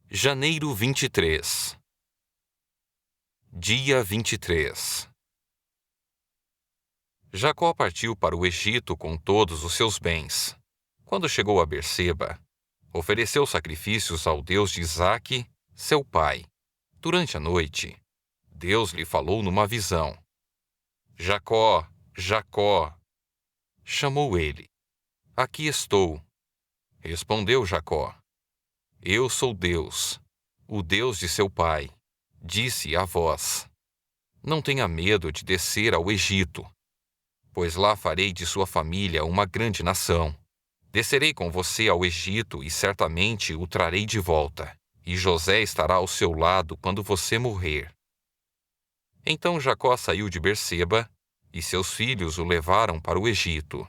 Janeiro 23. Dia 23. Jacó partiu para o Egito com todos os seus bens. Quando chegou a Berseba, ofereceu sacrifícios ao Deus de Isaque, seu pai. Durante a noite, Deus lhe falou numa visão. Jacó, Jacó! Chamou ele. Aqui estou. Respondeu Jacó. Eu sou Deus, o Deus de seu pai. Disse a voz: Não tenha medo de descer ao Egito, pois lá farei de sua família uma grande nação. Descerei com você ao Egito e certamente o trarei de volta, e José estará ao seu lado quando você morrer. Então Jacó saiu de Berseba, e seus filhos o levaram para o Egito.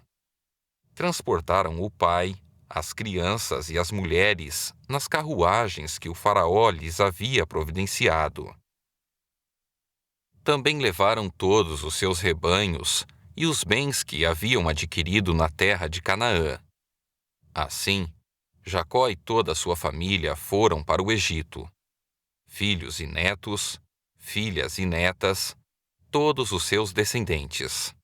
Transportaram o pai, as crianças e as mulheres nas carruagens que o faraó lhes havia providenciado. Também levaram todos os seus rebanhos e os bens que haviam adquirido na terra de Canaã. Assim, Jacó e toda a sua família foram para o Egito. Filhos e netos, filhas e netas, todos os seus descendentes.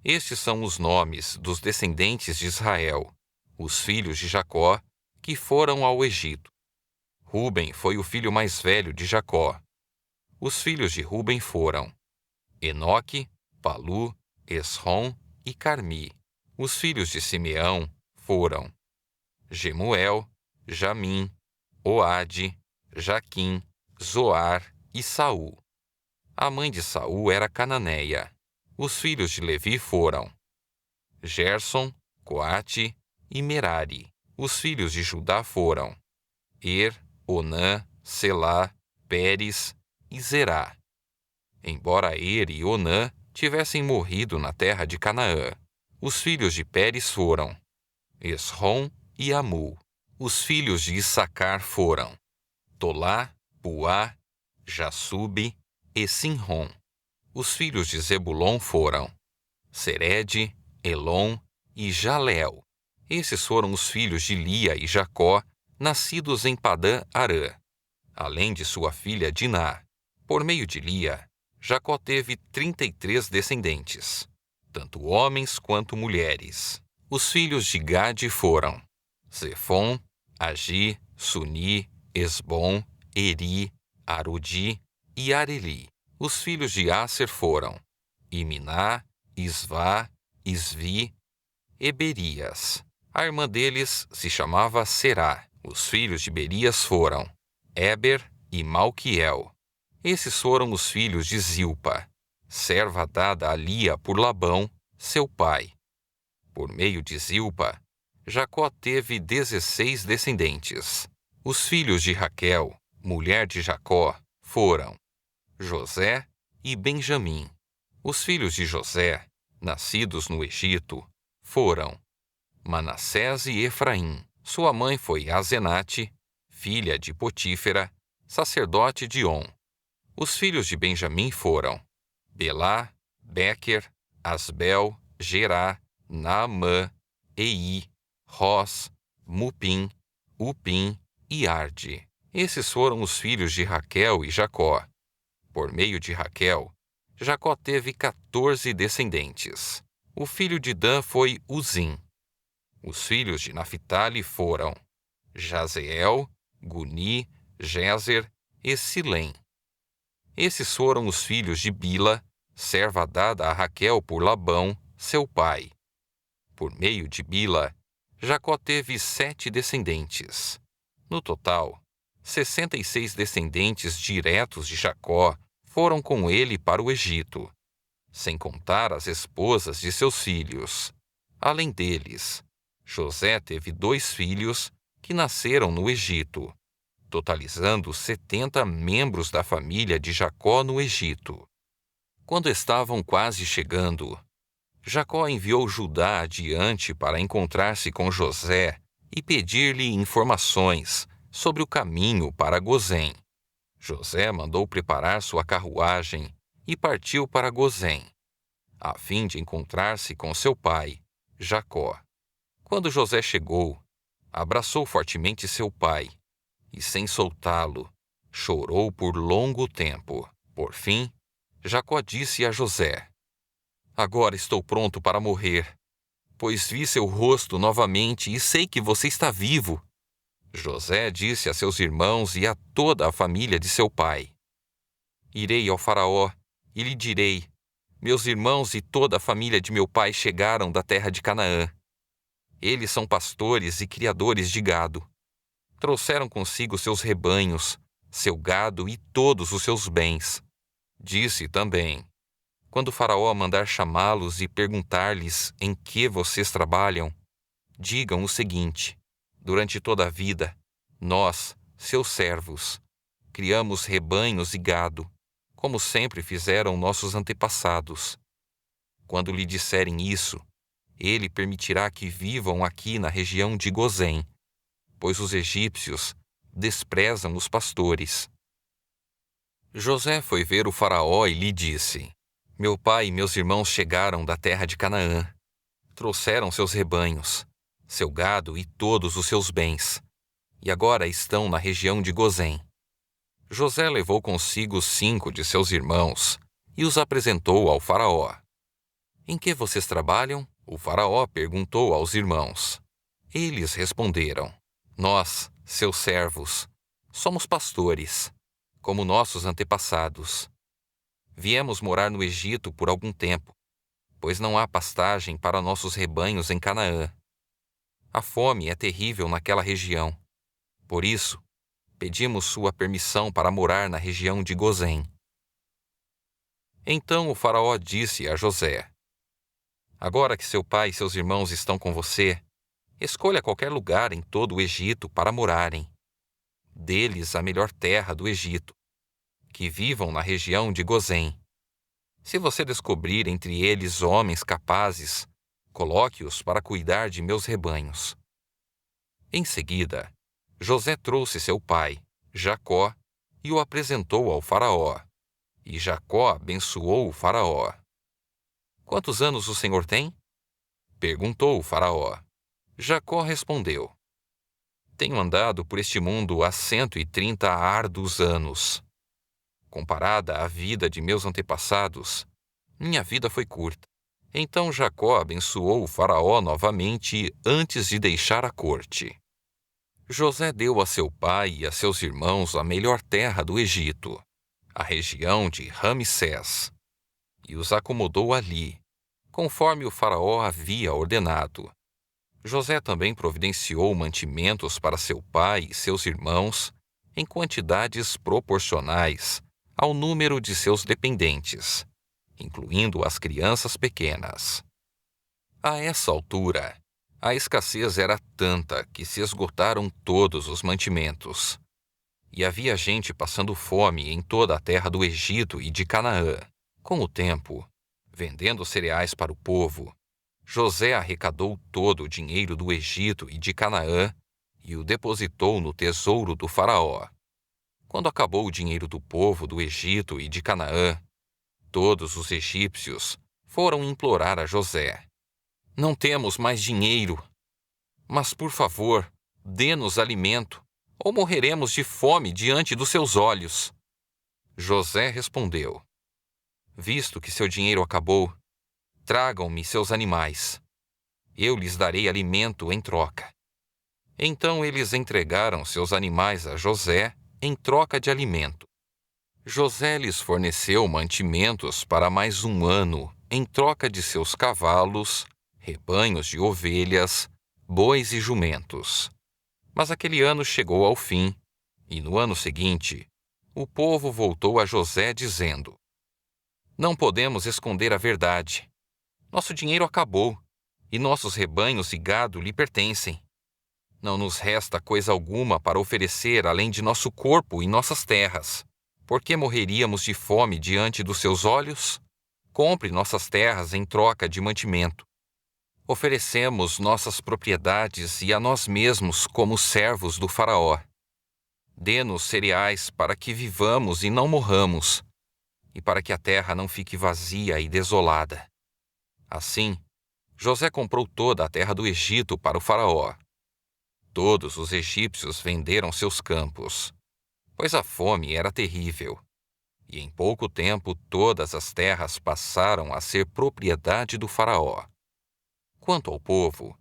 Estes são os nomes dos descendentes de Israel, os filhos de Jacó, que foram ao Egito. Ruben foi o filho mais velho de Jacó. Os filhos de Ruben foram Enoque, Palu, Esrom e Carmi. Os filhos de Simeão foram Gemuel, Jamim, Oade, Jaquim, Zoar e Saul. A mãe de Saul era cananeia. Os filhos de Levi foram Gerson, Coate e Merari. Os filhos de Judá foram Onã, Selá, Pérez e Zerá. Embora e Onã tivessem morrido na terra de Canaã, os filhos de Pérez foram Esrom e Amul. Os filhos de Issacar foram Tolá, Puá, Jassube e Sinrom. Os filhos de Zebulon foram Sered, Elon e Jaleel. Esses foram os filhos de Lia e Jacó, nascidos em Padã-Arã, além de sua filha Diná. Por meio de Lia, Jacó teve 33 descendentes, tanto homens quanto mulheres. Os filhos de Gade foram Zefon, Agi, Suni, Esbom, Eri, Arudi e Areli. Os filhos de Asser foram Iminá, Isvá, Isvi e Berias. A irmã deles se chamava Será. Os filhos de Berias foram Éber e Malquiel. Esses foram os filhos de Zilpa, serva dada a Lia por Labão, seu pai. Por meio de Zilpa, Jacó teve 16 descendentes. Os filhos de Raquel, mulher de Jacó, foram José e Benjamim. Os filhos de José, nascidos no Egito, foram Manassés e Efraim. Sua mãe foi Azenate, filha de Potífera, sacerdote de On. Os filhos de Benjamim foram Belá, Bequer, Asbel, Gerá, Naamã, Ei, Ros, Mupim, Upim e Arde. Esses foram os filhos de Raquel e Jacó. Por meio de Raquel, Jacó teve 14 descendentes. O filho de Dan foi Uzim. Os filhos de Naphtali foram Jazeel, Guni, Jezer e Silém. Esses foram os filhos de Bila, serva dada a Raquel por Labão, seu pai. Por meio de Bila, Jacó teve 7 descendentes. No total, 66 descendentes diretos de Jacó foram com ele para o Egito, sem contar as esposas de seus filhos. Além deles, José teve 2 filhos que nasceram no Egito, totalizando 70 membros da família de Jacó no Egito. Quando estavam quase chegando, Jacó enviou Judá adiante para encontrar-se com José e pedir-lhe informações sobre o caminho para Gozém. José mandou preparar sua carruagem e partiu para Gozém, a fim de encontrar-se com seu pai, Jacó. Quando José chegou, abraçou fortemente seu pai e, sem soltá-lo, chorou por longo tempo. Por fim, Jacó disse a José: Agora estou pronto para morrer, pois vi seu rosto novamente e sei que você está vivo. José disse a seus irmãos e a toda a família de seu pai: Irei ao Faraó e lhe direi: Meus irmãos e toda a família de meu pai chegaram da terra de Canaã. Eles são pastores e criadores de gado. Trouxeram consigo seus rebanhos, seu gado e todos os seus bens. Disse também: Quando o Faraó mandar chamá-los e perguntar-lhes em que vocês trabalham, digam o seguinte: Durante toda a vida, nós, seus servos, criamos rebanhos e gado, como sempre fizeram nossos antepassados. Quando lhe disserem isso, ele permitirá que vivam aqui na região de Gozém, pois os egípcios desprezam os pastores. José foi ver o Faraó e lhe disse: Meu pai e meus irmãos chegaram da terra de Canaã. Trouxeram seus rebanhos, seu gado e todos os seus bens, e agora estão na região de Gozém. José levou consigo 5 de seus irmãos e os apresentou ao Faraó. Em que vocês trabalham? O Faraó perguntou aos irmãos. Eles responderam: Nós, seus servos, somos pastores, como nossos antepassados. Viemos morar no Egito por algum tempo, pois não há pastagem para nossos rebanhos em Canaã. A fome é terrível naquela região. Por isso, pedimos sua permissão para morar na região de Gozém. Então o Faraó disse a José: Agora que seu pai e seus irmãos estão com você, escolha qualquer lugar em todo o Egito para morarem. Dê-lhes a melhor terra do Egito, que vivam na região de Gozém. Se você descobrir entre eles homens capazes, coloque-os para cuidar de meus rebanhos. Em seguida, José trouxe seu pai, Jacó, e o apresentou ao Faraó. E Jacó abençoou o Faraó. Quantos anos o senhor tem? Perguntou o Faraó. Jacó respondeu: Tenho andado por este mundo há 130 árduos anos. Comparada à vida de meus antepassados, minha vida foi curta. Então Jacó abençoou o Faraó novamente antes de deixar a corte. José deu a seu pai e a seus irmãos a melhor terra do Egito, a região de Ramsés, e os acomodou ali, conforme o Faraó havia ordenado. José também providenciou mantimentos para seu pai e seus irmãos em quantidades proporcionais ao número de seus dependentes, incluindo as crianças pequenas. A essa altura, a escassez era tanta que se esgotaram todos os mantimentos. E havia gente passando fome em toda a terra do Egito e de Canaã. Com o tempo, vendendo cereais para o povo, José arrecadou todo o dinheiro do Egito e de Canaã e o depositou no tesouro do Faraó. Quando acabou o dinheiro do povo do Egito e de Canaã, todos os egípcios foram implorar a José: Não temos mais dinheiro, mas, por favor, dê-nos alimento, ou morreremos de fome diante dos seus olhos. José respondeu: Visto que seu dinheiro acabou, tragam-me seus animais. Eu lhes darei alimento em troca. Então eles entregaram seus animais a José em troca de alimento. José lhes forneceu mantimentos para mais um ano em troca de seus cavalos, rebanhos de ovelhas, bois e jumentos. Mas aquele ano chegou ao fim, e no ano seguinte, o povo voltou a José dizendo: Não podemos esconder a verdade. Nosso dinheiro acabou, e nossos rebanhos e gado lhe pertencem. Não nos resta coisa alguma para oferecer além de nosso corpo e nossas terras. Por que morreríamos de fome diante dos seus olhos? Compre nossas terras em troca de mantimento. Oferecemos nossas propriedades e a nós mesmos como servos do Faraó. Dê-nos cereais para que vivamos e não morramos, e para que a terra não fique vazia e desolada. Assim, José comprou toda a terra do Egito para o Faraó. Todos os egípcios venderam seus campos, pois a fome era terrível, e em pouco tempo todas as terras passaram a ser propriedade do faraó. Quanto ao povo,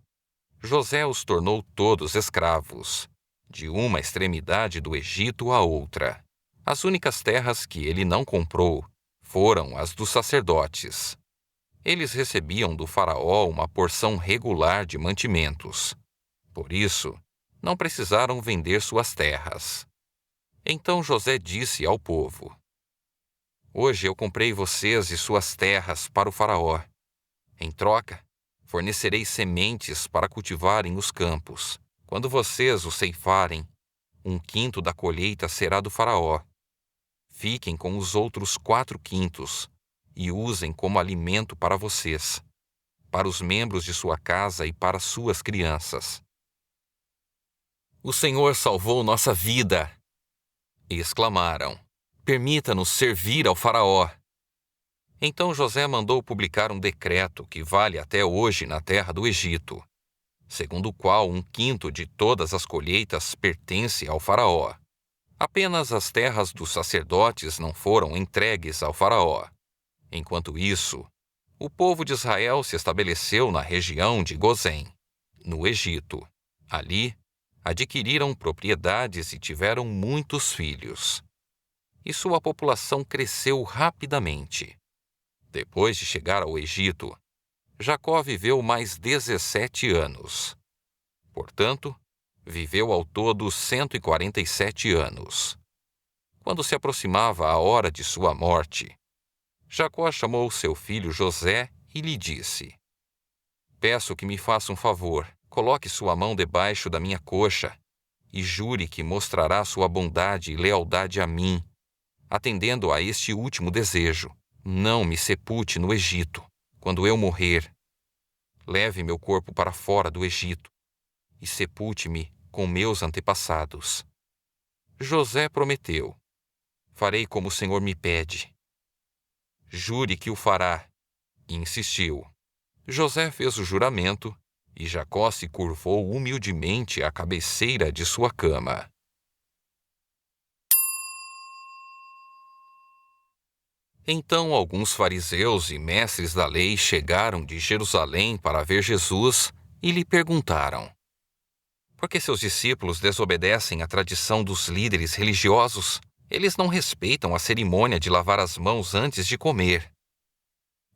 José os tornou todos escravos, de uma extremidade do Egito à outra. As únicas terras que ele não comprou foram as dos sacerdotes. Eles recebiam do faraó uma porção regular de mantimentos. Por isso, não precisaram vender suas terras. Então José disse ao povo: Hoje eu comprei vocês e suas terras para o faraó. Em troca, fornecerei sementes para cultivarem os campos. Quando vocês os ceifarem, 1/5 da colheita será do faraó. Fiquem com os outros 4/5 e usem como alimento para vocês, para os membros de sua casa e para suas crianças. O Senhor salvou nossa vida! Exclamaram. Permita-nos servir ao faraó. Então José mandou publicar um decreto que vale até hoje na terra do Egito, segundo o qual 1/5 de todas as colheitas pertence ao faraó. Apenas as terras dos sacerdotes não foram entregues ao faraó. Enquanto isso, o povo de Israel se estabeleceu na região de Gozém, no Egito. Ali, adquiriram propriedades e tiveram muitos filhos. E sua população cresceu rapidamente. Depois de chegar ao Egito, Jacó viveu mais 17 anos. Portanto, viveu ao todo 147 anos. Quando se aproximava a hora de sua morte, Jacó chamou seu filho José e lhe disse: Peço que me faça um favor, coloque sua mão debaixo da minha coxa e jure que mostrará sua bondade e lealdade a mim, atendendo a este último desejo. Não me sepulte no Egito, quando eu morrer. Leve meu corpo para fora do Egito e sepulte-me com meus antepassados. José prometeu: Farei como o Senhor me pede. Jure que o fará. E insistiu. José fez o juramento e Jacó se curvou humildemente à cabeceira de sua cama. Então alguns fariseus e mestres da lei chegaram de Jerusalém para ver Jesus e lhe perguntaram: Por que seus discípulos desobedecem à tradição dos líderes religiosos? Eles não respeitam a cerimônia de lavar as mãos antes de comer.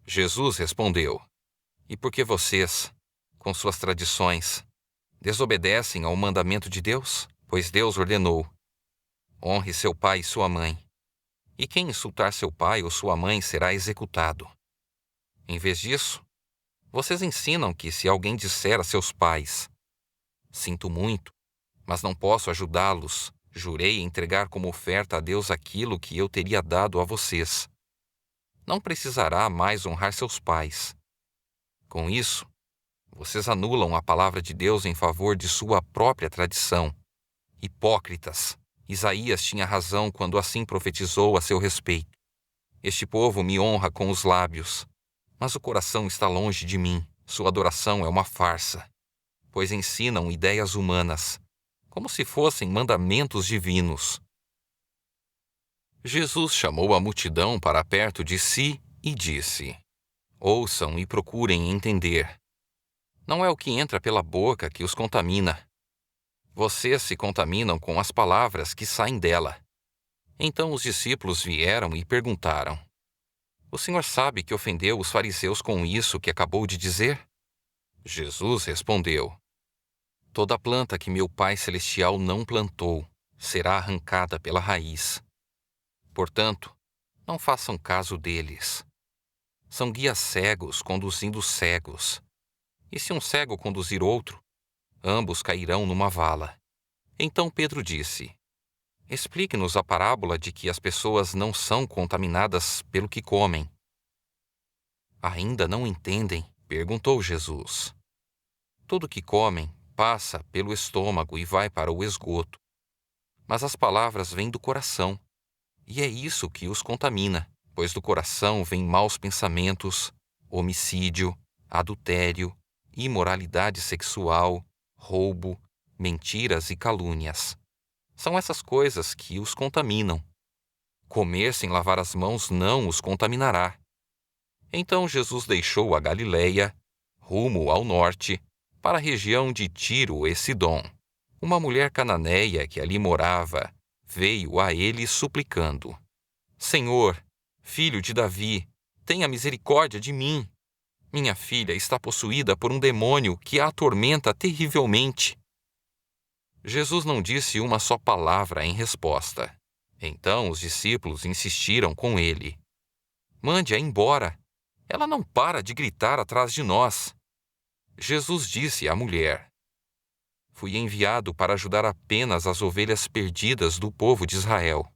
Jesus respondeu: E por que vocês, com suas tradições, desobedecem ao mandamento de Deus? Pois Deus ordenou: Honre seu pai e sua mãe. E quem insultar seu pai ou sua mãe será executado. Em vez disso, vocês ensinam que se alguém disser a seus pais: Sinto muito, mas não posso ajudá-los, jurei entregar como oferta a Deus aquilo que eu teria dado a vocês. Não precisará mais honrar seus pais. Com isso, vocês anulam a palavra de Deus em favor de sua própria tradição. Hipócritas! Isaías tinha razão quando assim profetizou a seu respeito. Este povo me honra com os lábios, mas o coração está longe de mim. Sua adoração é uma farsa, pois ensinam ideias humanas, como se fossem mandamentos divinos. Jesus chamou a multidão para perto de si e disse: Ouçam e procurem entender. Não é o que entra pela boca que os contamina. Vocês se contaminam com as palavras que saem dela. Então os discípulos vieram e perguntaram: O senhor sabe que ofendeu os fariseus com isso que acabou de dizer? Jesus respondeu: Toda planta que meu Pai Celestial não plantou será arrancada pela raiz. Portanto, não façam caso deles. São guias cegos conduzindo cegos. E se um cego conduzir outro, ambos cairão numa vala. Então Pedro disse: Explique-nos a parábola de que as pessoas não são contaminadas pelo que comem. Ainda não entendem? Perguntou Jesus. Tudo que comem passa pelo estômago e vai para o esgoto. Mas as palavras vêm do coração, e é isso que os contamina, pois do coração vêm maus pensamentos, homicídio, adultério, imoralidade sexual, roubo, mentiras e calúnias. São essas coisas que os contaminam. Comer sem lavar as mãos não os contaminará. Então Jesus deixou a Galileia, rumo ao norte, para a região de Tiro e Sidom. Uma mulher cananeia que ali morava veio a ele suplicando: Senhor, filho de Davi, tenha misericórdia de mim. Minha filha está possuída por um demônio que a atormenta terrivelmente. Jesus não disse uma só palavra em resposta. Então os discípulos insistiram com ele: Mande-a embora. Ela não para de gritar atrás de nós. Jesus disse à mulher: Fui enviado para ajudar apenas as ovelhas perdidas do povo de Israel.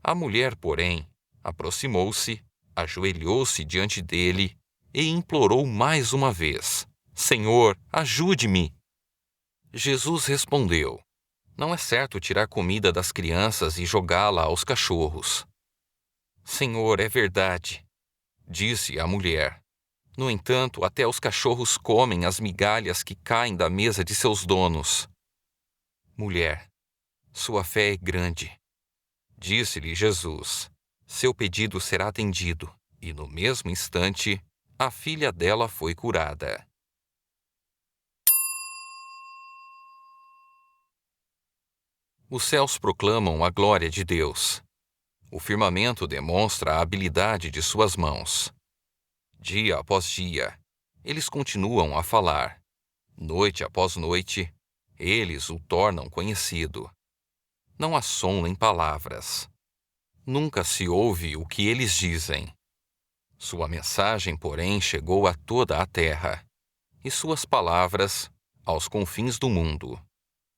A mulher, porém, aproximou-se, ajoelhou-se diante dele e implorou mais uma vez: Senhor, ajude-me. Jesus respondeu: Não é certo tirar comida das crianças e jogá-la aos cachorros. Senhor, é verdade, disse a mulher. No entanto, até os cachorros comem as migalhas que caem da mesa de seus donos. Mulher, sua fé é grande. Disse-lhe Jesus: Seu pedido será atendido. E no mesmo instante, a filha dela foi curada. Os céus proclamam a glória de Deus. O firmamento demonstra a habilidade de suas mãos. Dia após dia, eles continuam a falar. Noite após noite, eles o tornam conhecido. Não há som nem palavras. Nunca se ouve o que eles dizem. Sua mensagem, porém, chegou a toda a terra, e suas palavras aos confins do mundo.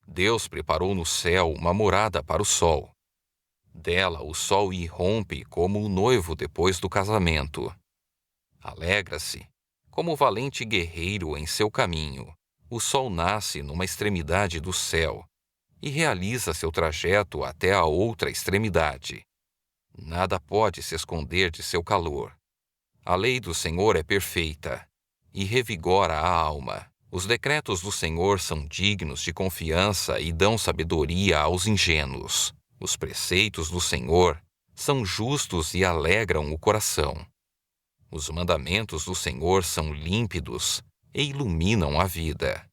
Deus preparou no céu uma morada para o sol. Dela o sol irrompe como o noivo depois do casamento. Alegra-se, como o valente guerreiro em seu caminho. O sol nasce numa extremidade do céu e realiza seu trajeto até a outra extremidade. Nada pode se esconder de seu calor. A lei do Senhor é perfeita e revigora a alma. Os decretos do Senhor são dignos de confiança e dão sabedoria aos ingênuos. Os preceitos do Senhor são justos e alegram o coração. Os mandamentos do Senhor são límpidos e iluminam a vida.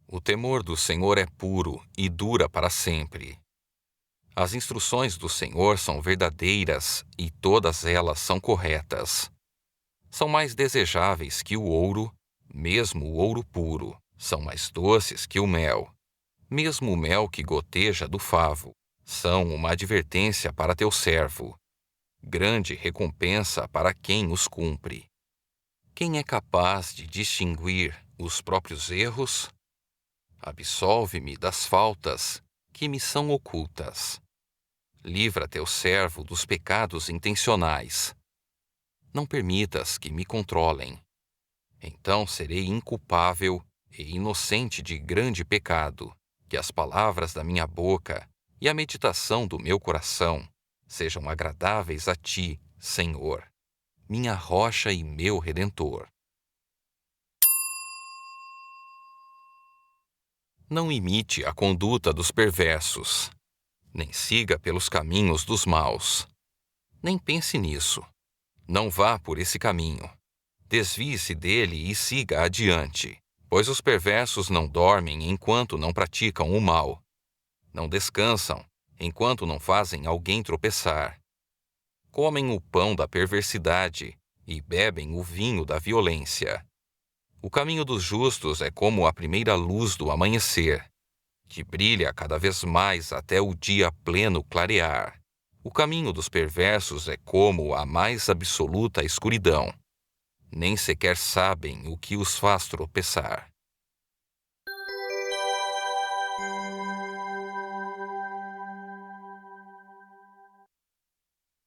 O temor do Senhor é puro e dura para sempre. As instruções do Senhor são verdadeiras e todas elas são corretas. São mais desejáveis que o ouro, mesmo o ouro puro. São mais doces que o mel, mesmo o mel que goteja do favo. São uma advertência para teu servo, grande recompensa para quem os cumpre. Quem é capaz de distinguir os próprios erros? Absolve-me das faltas que me são ocultas. Livra teu servo dos pecados intencionais. Não permitas que me controlem. Então serei inculpável e inocente de grande pecado. Que as palavras da minha boca e a meditação do meu coração sejam agradáveis a ti, Senhor, minha rocha e meu redentor. Não imite a conduta dos perversos, nem siga pelos caminhos dos maus. Nem pense nisso. Não vá por esse caminho. Desvie-se dele e siga adiante, pois os perversos não dormem enquanto não praticam o mal. Não descansam enquanto não fazem alguém tropeçar. Comem o pão da perversidade e bebem o vinho da violência. O caminho dos justos é como a primeira luz do amanhecer, que brilha cada vez mais até o dia pleno clarear. O caminho dos perversos é como a mais absoluta escuridão. Nem sequer sabem o que os faz tropeçar.